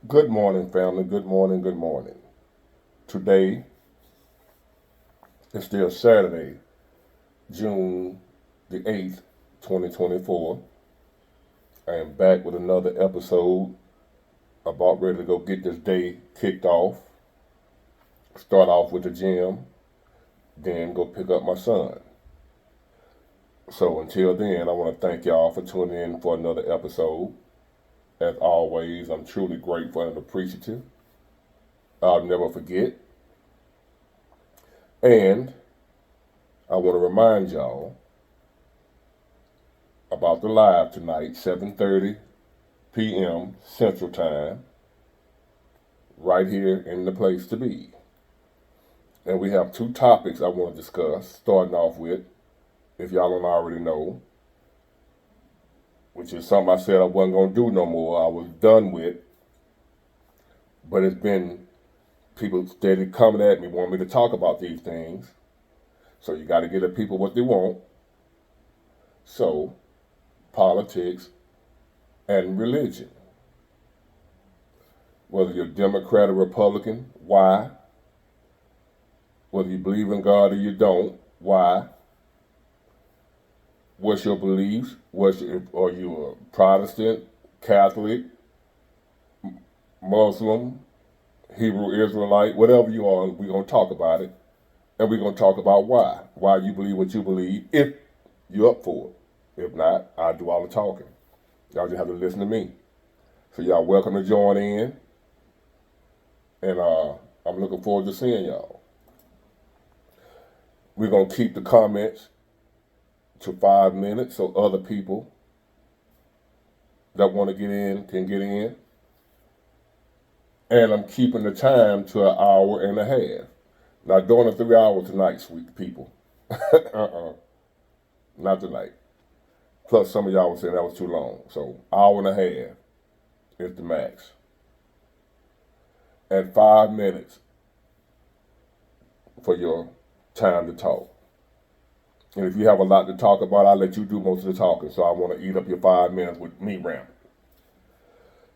Good morning, family. Good morning. Good morning. Today is still Saturday, June the 8th, 2024. I am back with another episode. About ready to go get this day kicked off. Start off with the gym, then go pick up my son. So until then, I want to thank y'all for tuning in for another episode. As always, I'm truly grateful and appreciative. I'll never forget. And I want to remind y'all about the live tonight, 7:30 p.m. Central Time, right here in the place to be. And we have two topics I want to discuss, starting off with, if y'all don't already know, which is something I said I wasn't going to do no more. I was done with, but it's been people steady coming at me, wanting me to talk about these things. So you got to give the people what they want. So, politics and religion. Whether you're Democrat or Republican, why? Whether you believe in God or you don't, why? What's your beliefs? Are you a Protestant, Catholic, Muslim, Hebrew Israelite, whatever you are, we're going to talk about it. And we're going to talk about why. Why you believe what you believe, if you're up for it. If not, I do all the talking. Y'all just have to listen to me. So y'all welcome to join in. And I'm looking forward to seeing y'all. We're going to keep the comments to 5 minutes so other people that want to get in can get in. And I'm keeping the time to an hour and a half. Not doing a 3 hour tonight, sweet people. Not tonight. Plus, some of y'all were saying that was too long. So, hour and a half is the max. And 5 minutes for your time to talk. And if you have a lot to talk about, I'll let you do most of the talking. So I want to eat up your 5 minutes with me rambling.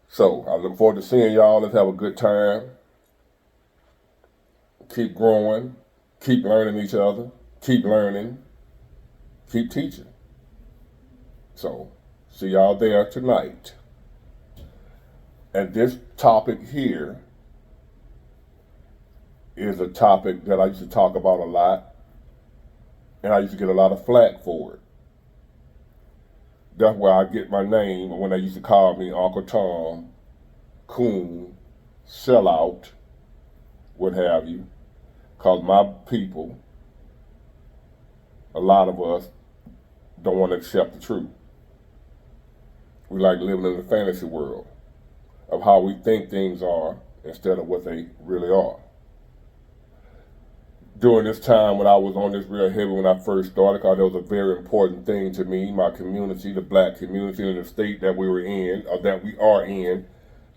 So I look forward to seeing y'all. Let's have a good time. Keep growing. Keep learning each other. Keep learning. Keep teaching. So see y'all there tonight. And this topic here is a topic that I used to talk about a lot. And I used to get a lot of flack for it. That's where I get my name when they used to call me Uncle Tom, Coon, Sellout, what have you. Because my people, a lot of us, don't want to accept the truth. We like living in the fantasy world of how we think things are instead of what they really are. During this time when I was on this real heavy when I first started, because it was a very important thing to me, my community, the black community in the state that we were in, or that we are in,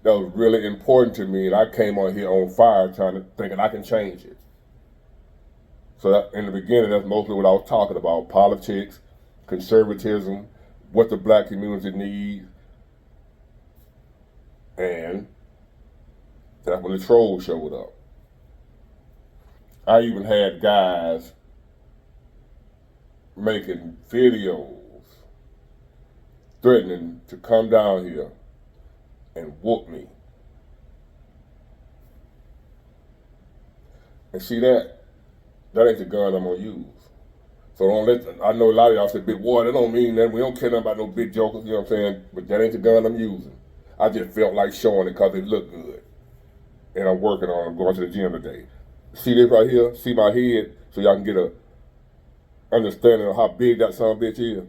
that was really important to me, and I came on here on fire thinking I can change it. So that, in the beginning, that's mostly what I was talking about, politics, conservatism, what the black community needs, and that's when the trolls showed up. I even had guys making videos threatening to come down here and whoop me. And see that ain't the gun I'm gonna use. So don't let I know a lot of y'all say big boy, that don't mean that we don't care nothing about no big jokers, you know what I'm saying? But that ain't the gun I'm using. I just felt like showing it because it looked good. And I'm working on going to the gym today. See this right here? See my head? So y'all can get a understanding of how big that son of a bitch is.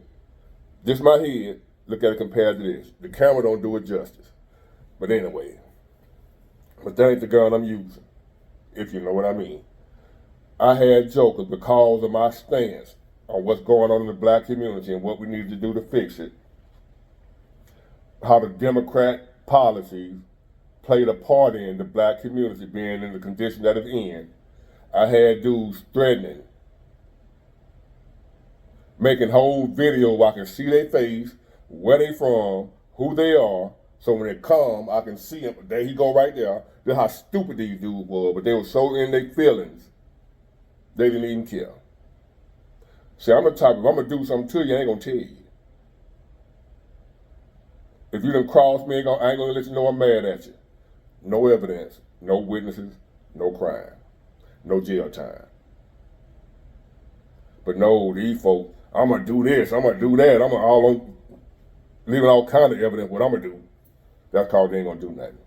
This my head. Look at it compared to this. The camera don't do it justice. But anyway. But that ain't the gun I'm using. If you know what I mean. I had jokers because of my stance on what's going on in the black community and what we need to do to fix it. How the Democrat policies played a part in the black community being in the condition that it's in. I had dudes threatening, making whole video where I can see their face, where they from, who they are, So when they come, I can see him. There he go right there. That's how stupid these dudes were. But they were so in their feelings, they didn't even care. See, I'm the type, if I'm going to do something to you, I ain't going to tell you. If you done cross me, I ain't going to let you know I'm mad at you. No evidence, no witnesses, no crime, no jail time. But no, these folks, I'm going to do this, I'm going to do that, I'm going to leaving all kind of evidence what I'm going to do. That's called they ain't going to do nothing.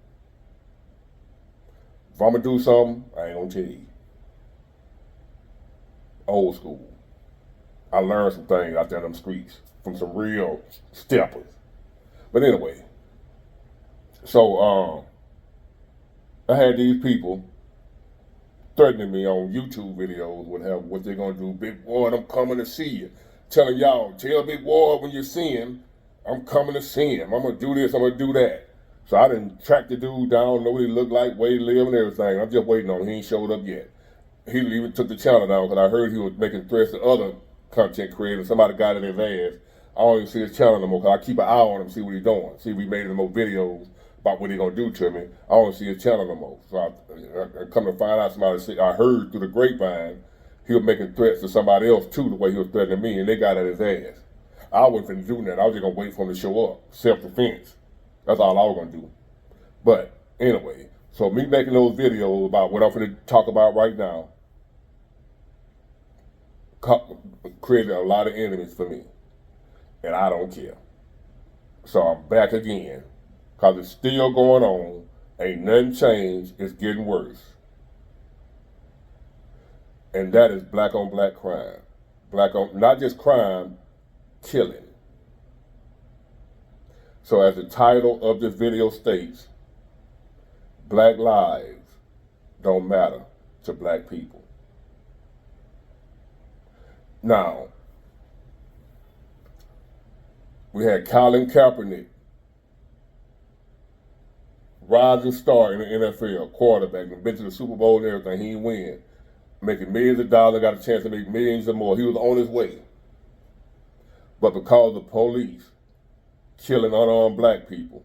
If I'm going to do something, I ain't going to tell you. Old school. I learned some things out there in them streets from some real steppers. But anyway, so I had these people threatening me on YouTube videos what they're gonna do. Big Ward, I'm coming to see you. Telling y'all, tell Big Ward when you see him, I'm coming to see him. I'm gonna do this, I'm gonna do that. So I done tracked the dude down, know what he looked like, where he lived and everything. I'm just waiting on him. He ain't showed up yet. He even took the channel down because I heard he was making threats to other content creators. Somebody got in his ass. I don't even see his channel no more because I keep an eye on him, see what he's doing. See if he made any more videos about what he's going to do to me. I don't see his channel no more. So I come to find out I heard through the grapevine he was making threats to somebody else too, the way he was threatening me, and they got at his ass. I wasn't finna do that. I was just going to wait for him to show up. Self-defense. That's all I was going to do. But anyway, so me making those videos about what I'm going to talk about right now created a lot of enemies for me. And I don't care. So I'm back again. Because it's still going on. Ain't nothing changed. It's getting worse. And that is black on black crime. Black on, not just crime, killing. So as the title of this video states, black lives don't matter to black people. Now, we had Colin Kaepernick, rising star in the NFL, quarterback, and been to the Super Bowl and everything. He didn't win. Making millions of dollars, got a chance to make millions or more. He was on his way. But because the police killing unarmed black people,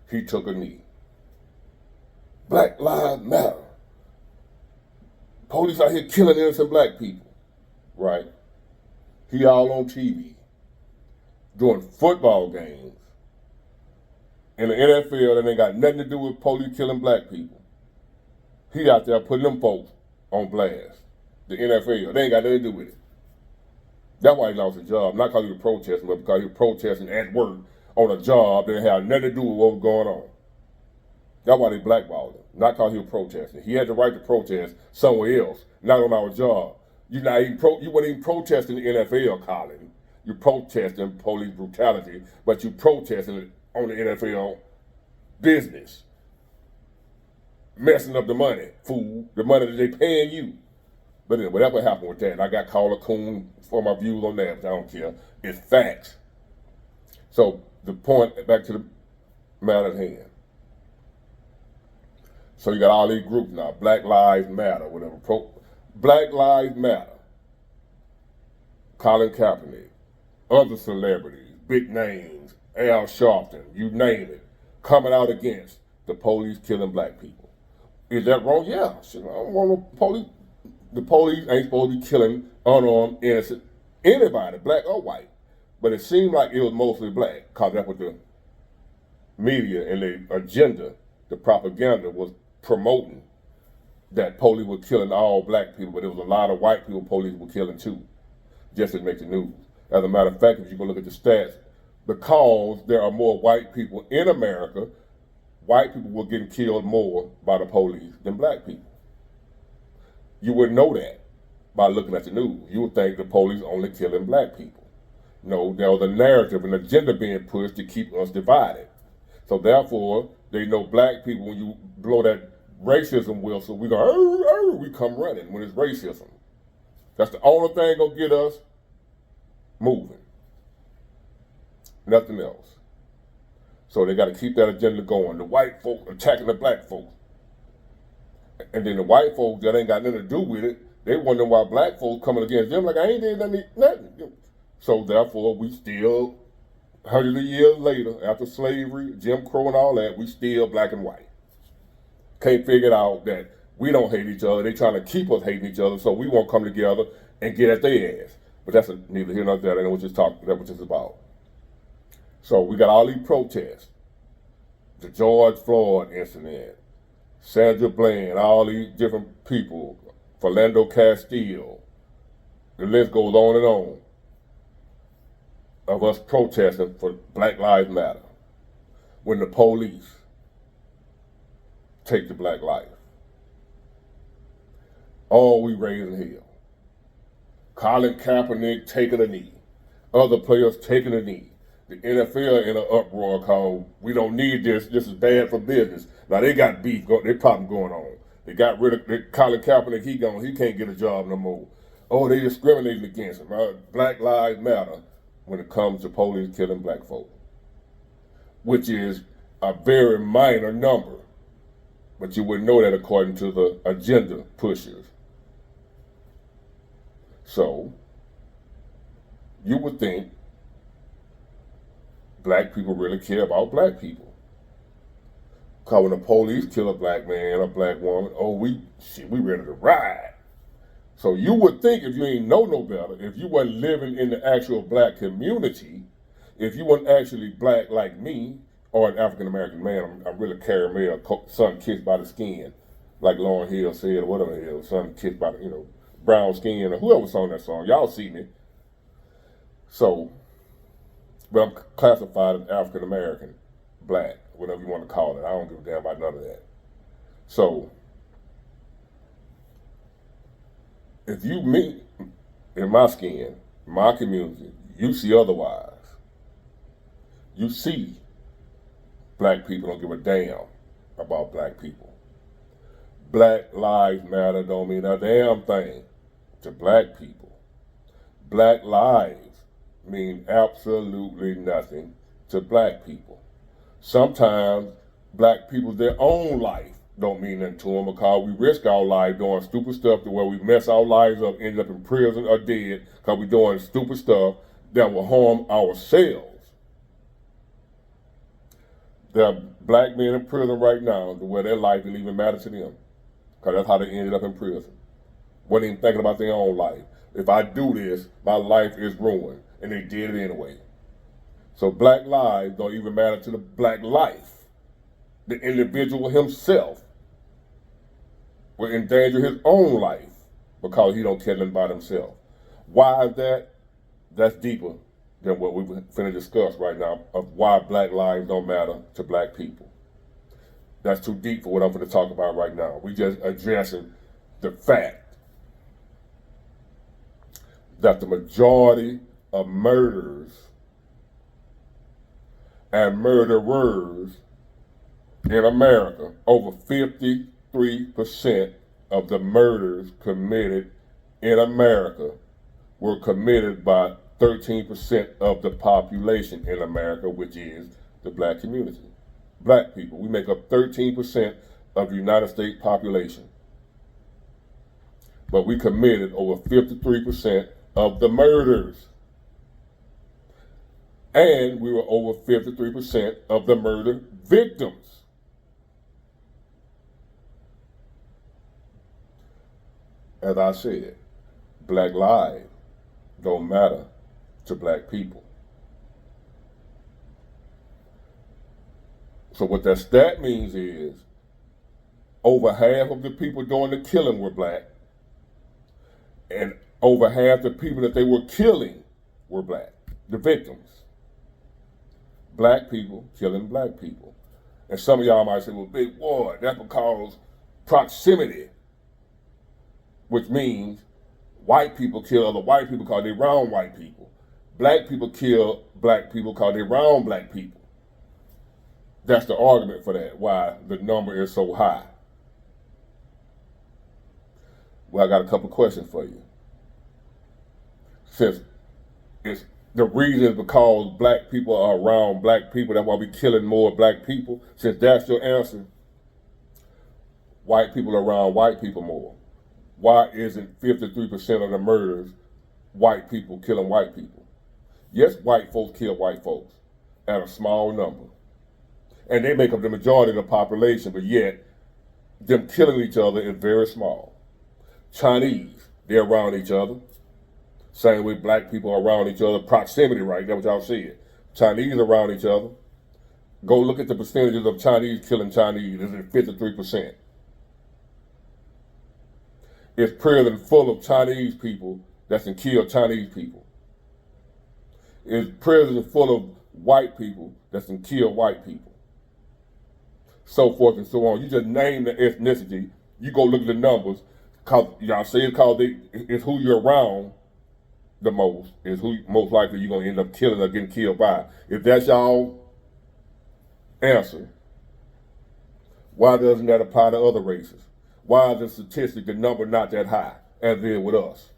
he took a knee. Black lives matter. Police out here killing innocent black people. Right? He all on TV. Doing football games in the NFL that ain't got nothing to do with police killing black people. He out there putting them folks on blast. The NFL, they ain't got nothing to do with it. That's why he lost his job, not because he was protesting, but because he was protesting at work on a job that had nothing to do with what was going on. That's why they blackballed him, not because he was protesting. He had the right to protest somewhere else, not on our job. You weren't even protesting the NFL, Colin. You protesting police brutality, but you protesting it on the NFL business. Messing up the money, fool. The money that they paying you. But anyway, that's what happened with that. I got called a coon for my views on that, but I don't care. It's facts. So the point, back to the matter at hand. So you got all these groups now, Black Lives Matter, whatever. Black Lives Matter. Colin Kaepernick. Other celebrities, big names, Al Sharpton, you name it, coming out against the police killing black people. Is that wrong? Yeah. I don't want no police. The police ain't supposed to be killing unarmed, innocent, anybody, black or white. But it seemed like it was mostly black, because that's what the media and the agenda, the propaganda was promoting, that police were killing all black people, but there was a lot of white people police were killing too, just to make the news. As a matter of fact, if you go look at the stats, because there are more white people in America, white people were getting killed more by the police than black people. You wouldn't know that by looking at the news. You would think the police only killing black people. No, there was a narrative, an agenda being pushed to keep us divided. So therefore, they know black people, when you blow that racism whistle, we go, we come running when it's racism. That's the only thing gonna get us moving. Nothing else. So they got to keep that agenda going. The white folks attacking the black folks. And then the white folks that ain't got nothing to do with it, they wondering why black folks coming against them like I ain't did nothing. So therefore we still hundreds of years later, after slavery, Jim Crow and all that, we still black and white. Can't figure it out that we don't hate each other. They trying to keep us hating each other, so we won't come together and get at their ass. But that's neither here nor there. That's what it's about. So we got all these protests, the George Floyd incident, Sandra Bland, all these different people, Philando Castile. The list goes on and on of us protesting for Black Lives Matter when the police take the black life. Oh, we raising hell. Colin Kaepernick taking a knee. Other players taking a knee. The NFL in an uproar called, we don't need this. This is bad for business. Now they got beef, they problem going on. They got rid of Colin Kaepernick, he can't get a job no more. Oh, they discriminating against him. Black Lives Matter when it comes to police killing black folk, which is a very minor number. But you wouldn't know that according to the agenda pushers. So, you would think black people really care about black people. Because when the police kill a black man, a black woman, oh, we ready to ride. So you would think if you ain't know no better, if you wasn't living in the actual black community, if you weren't actually black like me, or an African-American man, I'm really caramel, sun kissed by the skin, like Lauryn Hill said, or whatever the hell, sun kissed by the, brown skin, or whoever sung that song. Y'all see me. So, but I'm classified as African-American, black, whatever you want to call it. I don't give a damn about none of that. So, if you meet in my skin, my community, you see otherwise. You see black people don't give a damn about black people. Black Lives Matter don't mean a damn thing to black people. Black lives mean absolutely nothing to black people. Sometimes black people, their own life don't mean nothing to them because we risk our life doing stupid stuff to where we mess our lives up, end up in prison or dead because we're doing stupid stuff that will harm ourselves. There are black men in prison right now to where their life didn't even matter to them because that's how they ended up in prison. Wasn't even thinking about their own life. If I do this, my life is ruined, and they did it anyway. So black lives don't even matter to the black life. The individual himself will endanger his own life because he don't care nothing about himself. Why is that? That's deeper than what we're finna discuss right now of why black lives don't matter to black people. That's too deep for what I'm gonna talk about right now. We just addressing the fact that the majority of murders and murderers in America, over 53% of the murders committed in America were committed by 13% of the population in America, which is the black community. Black people, we make up 13% of the United States population. But we committed over 53% of the murders. And we were over 53% of the murder victims. As I said, black lives don't matter to black people. So what that stat means is over half of the people doing the killing were black, and over half the people that they were killing were black, the victims. Black people killing black people. And some of y'all might say, well, Big Ward, that's because proximity, which means white people kill other white people because they're around white people. Black people kill black people because they're around black people. That's the argument for that, why the number is so high. Well, I got a couple questions for you. Since it's the reason is because black people are around black people, that's why we're killing more black people. Since that's your answer, white people are around white people more. Why isn't 53% of the murders white people killing white people? Yes, white folks kill white folks, at a small number. And they make up the majority of the population, but yet them killing each other is very small. Chinese, they're around each other. Same way black people are around each other. Proximity, right? That's what y'all said. Chinese around each other. Go look at the percentages of Chinese killing Chinese. It's at 53%. It's prison full of Chinese people that can kill Chinese people. It's prison full of white people that can kill white people. So forth and so on. You just name the ethnicity. You go look at the numbers. Cause y'all say it's who you're around the most, is who most likely you're gonna end up killing or getting killed by. If that's y'all answer, why doesn't that apply to other races? Why is the statistic, the number not that high as it is with us?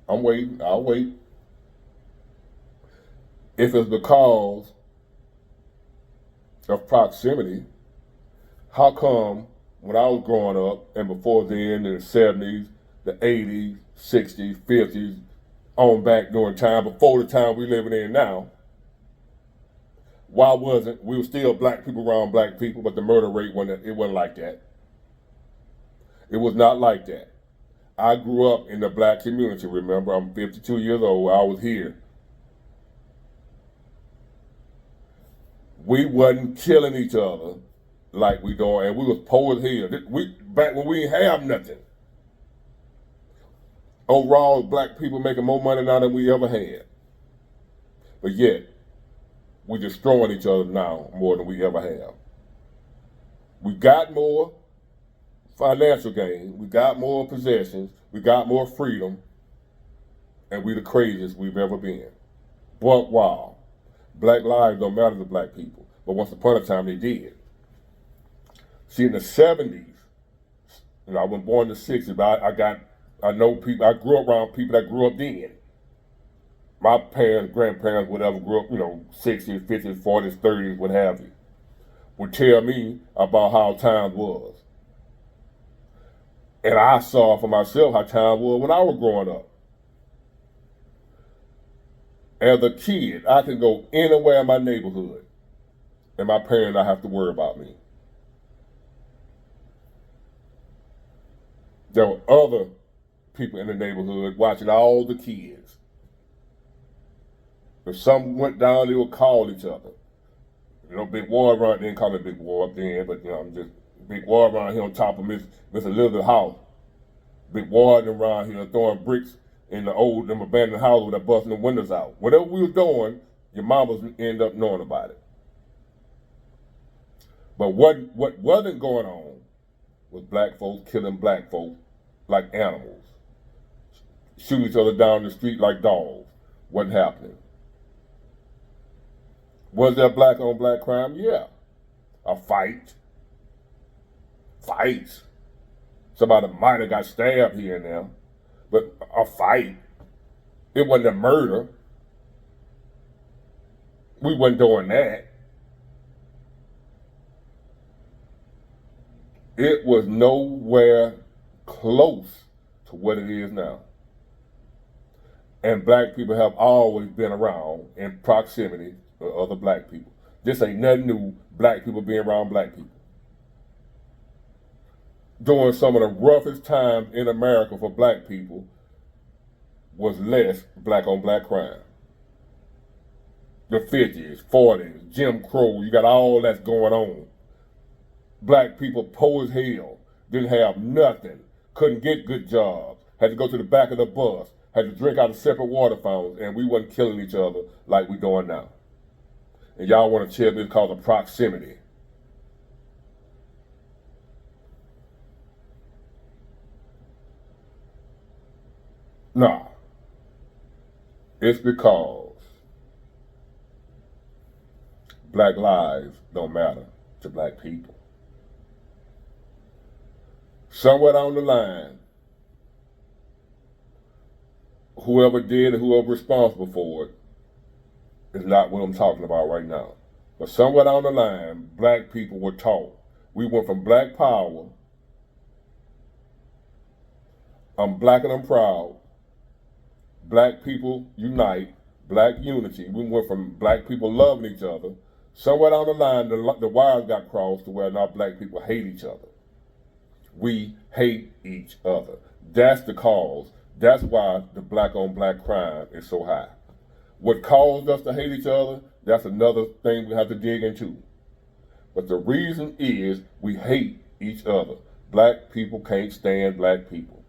I'm waiting, I'll wait. If it's because of proximity, how come when I was growing up and before then in the 70s, the 80s, 60s, 50s, on back during time, before the time we living in now, why wasn't, we were still black people around black people, but the murder rate wasn't like that. It was not like that. I grew up in the black community, remember, I'm 52 years old, I was here. We wasn't killing each other like we doing, and we was poor as hell. Back when we didn't have nothing. Overall, black people making more money now than we ever had. But yet, we're destroying each other now more than we ever have. We got more financial gain, we got more possessions, we got more freedom, and we the craziest we've ever been. But wow, black lives don't matter to black people, but once upon a time they did. See, in the 70s, I wasn't born in the 60s, but I know people, I grew up around people that grew up then. My parents, grandparents, whatever, grew up, 60s, 50s, 40s, 30s, what have you, would tell me about how times was. And I saw for myself how times was when I was growing up. As a kid, I could go anywhere in my neighborhood, and my parents don't have to worry about me. There were other people in the neighborhood watching all the kids. If something went down, they would call each other. Big war around, they didn't call it big war up then, but I'm just big war around here on top of Miss Elizabeth house. Big war around here throwing bricks in them abandoned houses that busting the windows out. Whatever we was doing, your mamas end up knowing about it. But what wasn't going on was black folks killing black folks like animals. Shooting each other down the street like dogs. Wasn't happening. Was there black on black crime? Yeah. A fight. Fights. Somebody might have got stabbed here and there. But a fight. It wasn't a murder. We wasn't doing that. It was nowhere close to what it is now. And black people have always been around in proximity with other black people. This ain't nothing new, black people being around black people. During some of the roughest times in America for black people was less black on black crime. The 50s, 40s, Jim Crow, you got all that's going on. Black people poor as hell, didn't have nothing, couldn't get good jobs, had to go to the back of the bus, had to drink out of separate water fountains, and we wasn't killing each other like we doing now. And y'all want to tell me it's called a proximity. Nah. It's because black lives don't matter to black people. Somewhere down the line, whoever did and whoever responsible for it is not what I'm talking about right now. But somewhere down the line, black people were taught. We went from black power, I'm black and I'm proud, black people unite, black unity. We went from black people loving each other. Somewhere down the line, the wires got crossed to where now black people hate each other. We hate each other. That's the cause. That's why the black on black crime is so high. What caused us to hate each other, that's another thing we have to dig into. But the reason is we hate each other. Black people can't stand black people.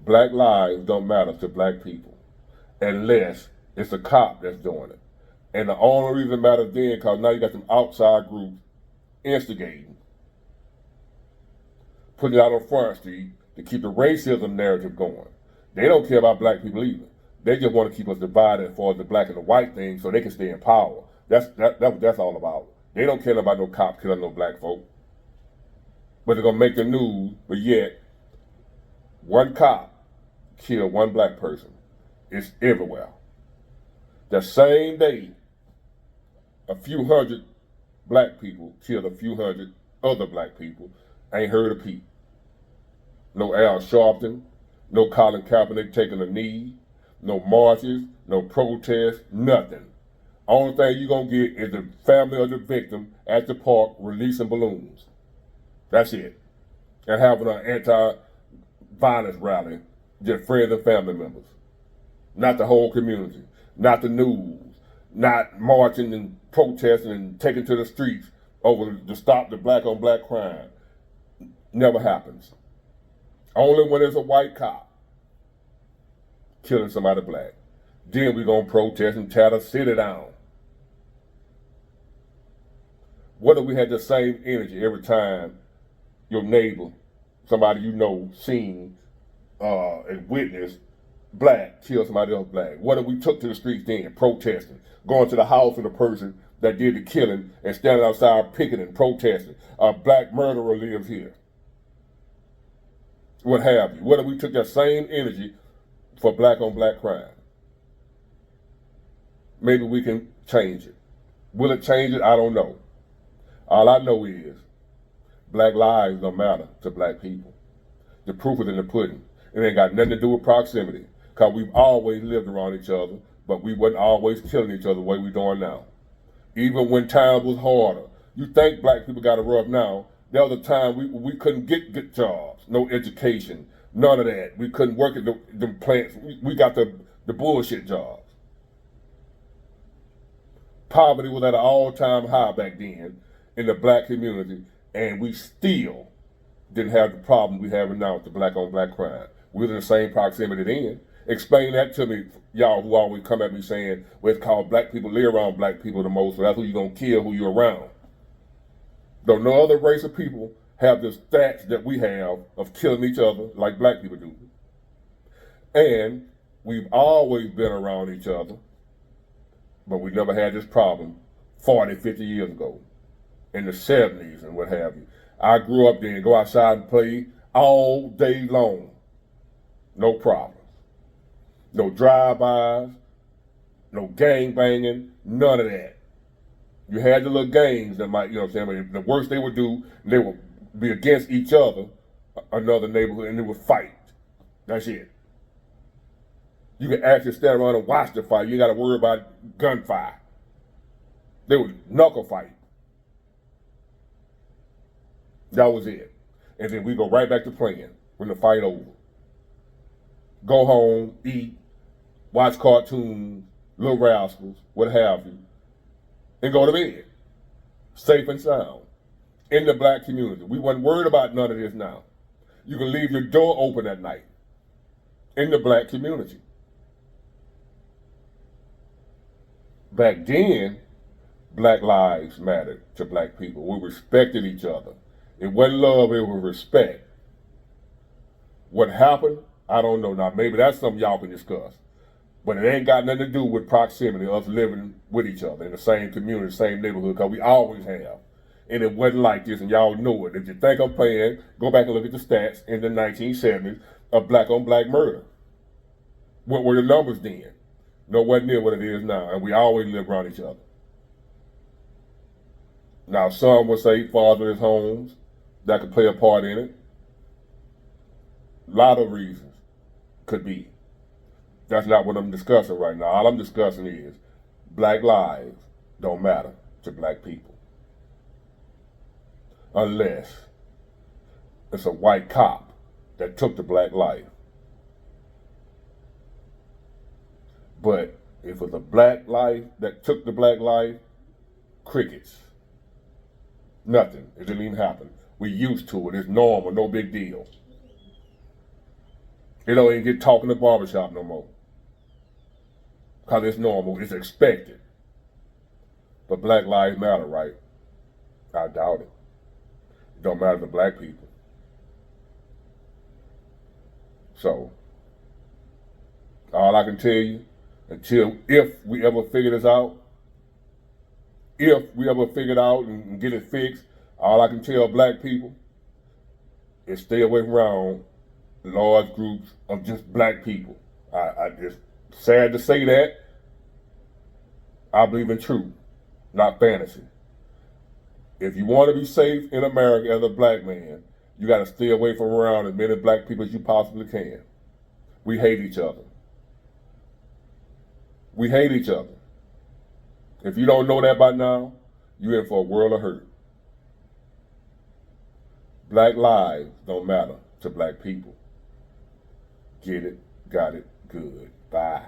Black lives don't matter to black people unless it's a cop that's doing it. And the only reason it matters then because now you got some outside groups instigating, putting it out on Front Street to keep the racism narrative going. They don't care about black people either. They just want to keep us divided as far as the black and the white thing so they can stay in power. That's what that's all about. They don't care about no cops killing no black folk. But they're going to make the news, but yet one cop killed one black person. It's everywhere. The same day, a few hundred black people killed a few hundred other black people. Ain't heard a peep. No Al Sharpton, no Colin Kaepernick taking a knee, no marches, no protests, nothing. Only thing you're going to get is the family of the victim at the park releasing balloons. That's it. And having an anti-violence rally, just friends and family members. Not the whole community, not the news, not marching and protesting and taking to the streets over to stop the black on black crime. Never happens. Only when there's a white cop killing somebody black. Then we're going to protest and tear the city down. What if we had the same energy every time your neighbor, somebody you know, seen and witnessed black kill somebody else black? What if we took to the streets then, protesting, going to the house of the person that did the killing and standing outside picketing, protesting? A black murderer lives here. What have you? What if we took that same energy for black on black crime? Maybe we can change it. Will it change it? I don't know. All I know is black lives don't matter to black people. The proof is in the pudding. It ain't got nothing to do with proximity, because we've always lived around each other, but we wasn't always killing each other the way we're doing now. Even when times was harder. You think black people got it rough now. There was a time we couldn't get good jobs, no education, none of that. We couldn't work at the plants. We got the bullshit jobs. Poverty was at an all-time high back then in the black community, and we still didn't have the problem we have now with the black on black crime. We were in the same proximity then. Explain that to me, y'all who always come at me saying, well, it's called black people live around black people the most, so that's who you're going to kill, who you're around. Though no other race of people have the stats that we have of killing each other like black people do. And we've always been around each other, but we never had this problem 40, 50 years ago, in the 70s and what have you. I grew up then, go outside and play all day long. No problems. No drive-bys, no gang banging, none of that. You had the little gangs that might, you know what I'm saying, but the worst they would do, they would be against each other, another neighborhood, and they would fight. That's it. You could actually stand around and watch the fight. You ain't got to worry about gunfire. They would knuckle fight. That was it. And then we go right back to playing when the fight over. Go home, eat, watch cartoons, Little Rascals, what have you, and go to bed. Safe and sound. In the black community. We wasn't worried about none of this now. You can leave your door open at night. In the black community. Back then, black lives mattered to black people. We respected each other. It wasn't love, it was respect. What happened, I don't know. Now, maybe that's something y'all can discuss. But it ain't got nothing to do with proximity, us living with each other in the same community, same neighborhood, because we always have. And it wasn't like this, and y'all know it. If you think I'm playing, go back and look at the stats in the 1970s of black on black murder. What were the numbers then? Nowhere near what it is now, and we always live around each other. Now, some would say fatherless homes, that could play a part in it. A lot of reasons could be. That's not what I'm discussing right now. All I'm discussing is black lives don't matter to black people unless it's a white cop that took the black life. But if it was a black life that took the black life, crickets. Nothing. It didn't even happen. We used to it. It's normal. No big deal. They don't even get talk in the barbershop no more. Because it's normal. It's expected. But black lives matter, right? I doubt it. It don't matter to black people. So, all I can tell you, if we ever figure this out, if we ever figure it out and get it fixed, all I can tell black people is stay away from around large groups of just black people. I just sad to say that. I believe in truth, not fantasy. If you want to be safe in America as a black man, you got to stay away from around as many black people as you possibly can. We hate each other. We hate each other. If you don't know that by now, you're in for a world of hurt. Black lives don't matter to black people. Get it, got it, good. Bye.